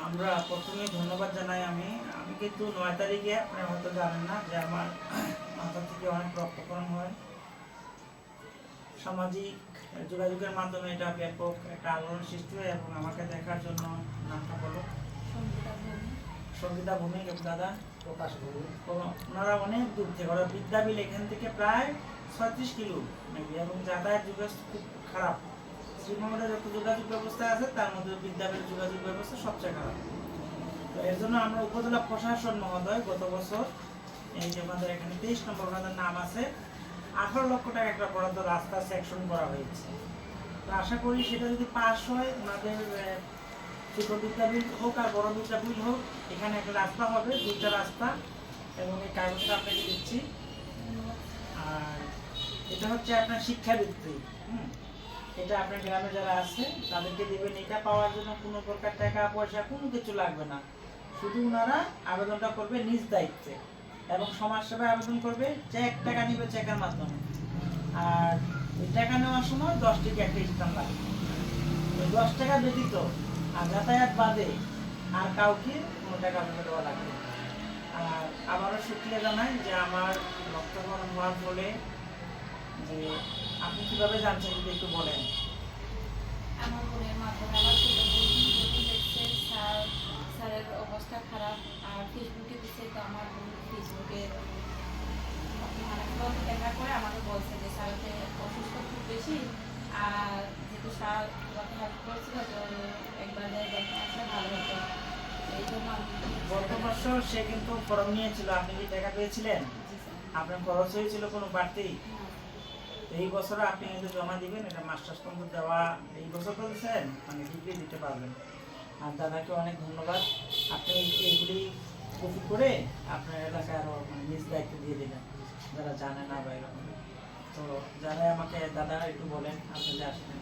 আমরা প্রথমে ধন্যবাদ জানাই। আমি কিন্তু ৯ তারিখে, আপনি হয়তো জানেন না যে আমার মাথা থেকে অনেক রক্তক্ষরণ হয়। সামাজিক যোগাযোগের মাধ্যমে এটা ব্যাপক একটা আলোড়ন সৃষ্টি হয় এবং আমাকে দেখার জন্য, নামটা বলো, সঙ্গীতা ভূমিক দাদা প্রকাশ ভূমিক, ওনারা অনেক দূর থেকে, ওরা বিদ্যাবিল এখান থেকে প্রায় ৩৬ কিলো নাকি, এবং যাতায়াত যোগাযোগ খুব খারাপ। শ্রীমঙ্গলের যত যোগাযোগ ব্যবস্থা আছে তার মধ্যে বিদ্যাবিল যোগাযোগ ব্যবস্থা সবচেয়ে খারাপ। তো এর জন্য আমরা উপজেলা প্রশাসন মহোদয় গত বছর এই যে আমাদের এখানে 23 নম্বর ওনাদের নাম আছে, 18 লক্ষ টাকা একটা বরাদ্দ রাস্তা সেকশন করা হয়েছে। তো আশা করি সেটা যদি পাস হয়, ওনাদের ছোট বিদ্যাবিল হোক আর বড় বিদ্যাবিল হোক, এখানে একটা রাস্তা হবে, 2টা রাস্তা, এবং এই কাগজটা আপনাকে দিচ্ছি। আর এটা হচ্ছে আপনার শিক্ষাবৃত্তি। এটা আপনার গ্রামে যারা আছে তাদেরকে দেবেন। এটা পাওয়ার জন্য কোনো প্রকার টাকা পয়সা কোনো কিছু লাগবে না, শুধু ওনারা আবেদনটা করবে নিজ দায়িত্বে এবং সমাজসেবায় আবেদন করবে। চেক টাকা নিবে চেকের মাধ্যমে, আর ওই টাকা নেওয়ার সময় 10 টাকা একটা স্ট্যাম্প লাগবে। ওই 10 টাকা ব্যতীত আর যাতায়াত বাদে আর কাউকে কোনো টাকা আপনাকে দেওয়া লাগবে। আর আবারও শুক্রিয়া জানাই যে আমার রক্তক্ষরণ হওয়ার ফলে, যে আপনি কিভাবে জানছেন যদি একটু বলেন। আমার বোনের মাধ্যমে আমার ছোট বোন দেখছে স্যারের অবস্থা খারাপ, আর ফেসবুকে দিচ্ছে। তো আমার বোন ফেসবুকে অনেক দেখা করে আমাকে বলছে যে স্যারকে অসুস্থ খুব বেশি, আর যেহেতু স্যার আমাকে হেল্প করছিল, তো একবার দেখে আসলে ভালো হতো। এই জন্য গত বছর সে কিন্তু ফর্ম নিয়েছিল, আপনি কি টাকা পেয়েছিলেন? আপনার খরচ হয়েছিল কোনো বাড়তি? এই বছর আপনি কিন্তু জমা দিবেন, এটা মাস্টার্স পর্যন্ত দেওয়া এই বছর করেছেন, মানে ডিগ্রি দিতে পারবেন। আর দাদাকে অনেক ধন্যবাদ, আপনি এইগুলি কপি করে আপনার এলাকায় আরও মানে নিজ দায়িত্ব দিয়ে দিলেন যারা জানে না বা এরকম। তো যারা আমাকে দাদা একটু বলেন, আপনি যে আসলেন।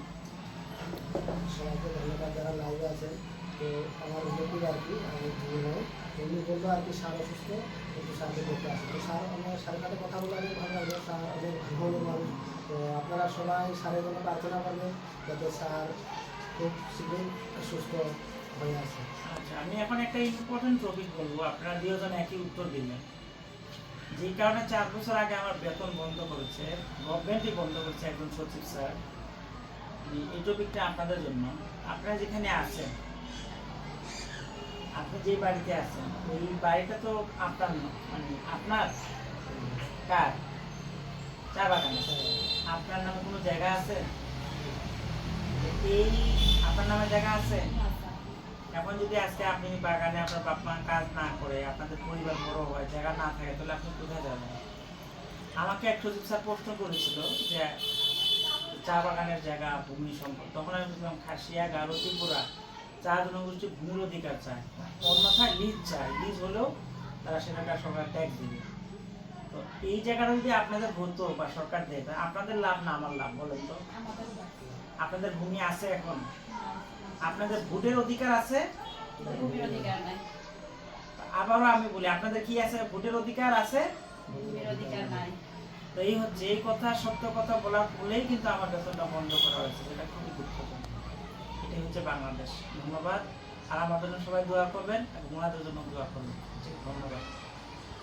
সবাইকে ধন্যবাদ যারা লাইভে আছে। তো আমার রিলেটিভ আর কি, আমি এমনি বলবো আর কি, স্যার অসুস্থ, কিন্তু স্যারকে করতে আসে। তো স্যার, আমার স্যারের সাথে কথা বলে অনেক ভালো লাগবে। স্যার অনেক ভালো মানুষ। তো আপনারা সবাই স্যারের জন্য প্রার্থনা করবেন যাতে স্যার খুব শীঘ্রই সুস্থ হয়ে আসে। আচ্ছা, আমি এখন একটা ইম্পর্টেন্ট টপিক বলবো, আপনারা দুজন একই উত্তর দিবেন। যেই কারণে 4 বছর আগে আমার বেতন বন্ধ করেছে, গভর্নমেন্টই বন্ধ করেছে একজন সচিব স্যার। এই টপিকটা আপনাদের জন্য। আপনারা যেখানে আছেন, আপনি যে বাড়িতে আছেন, ওই বাড়িটা তো আপনার মানে আপনার কার? চা বাগানে আপনার নামে কোনো জায়গা আছে? এই আপনার নামে জায়গা আছে? এখন যদি আজকে আপনি বাগানে আপনার বাপ মা কাজ না করে, আপনাদের পরিবার বড় হয়, জায়গা না থাকে, তাহলে আপনি কোথায় যাবেন? আমাকে এক সচিব স্যার প্রশ্ন করেছিল যে চা বাগানের জায়গা ভূমি সম্পদ, তখন আমি বলছিলাম খাসিয়া, গারো, ত্রিপুরা 4 জনগোষ্ঠী ভূমির অধিকার চায়, অন্যথায় লিজ চায়। লিজ হলেও তারা সেটাকে সরকার ট্যাক্স দিবে। তো এই জায়গাটা যদি আপনাদের হতো বা সরকার দেয়, আপনাদের লাভ না আমার লাভ, বলেন তো? আপনাদের ভূমি আছে এখন? আপনাদের ভোটের অধিকার আছে? ভূমির অধিকার নাই। আবারও আমি বলি, আপনাদের কি আছে? ভোটের অধিকার আছে, ভূমির অধিকার নাই। তো এই হচ্ছে এই কথা, সত্য কথা বলার বলেই কিন্তু আমার বেতনটা বন্ধ করা হয়েছে, যেটা খুবই দুঃখজনক। এটাই হচ্ছে বাংলাদেশ। ধন্যবাদ। আর আমাদের জন্য সবাই দোয়া করবেন এবং ওনাদের জন্য দোয়া করবেন। ধন্যবাদ।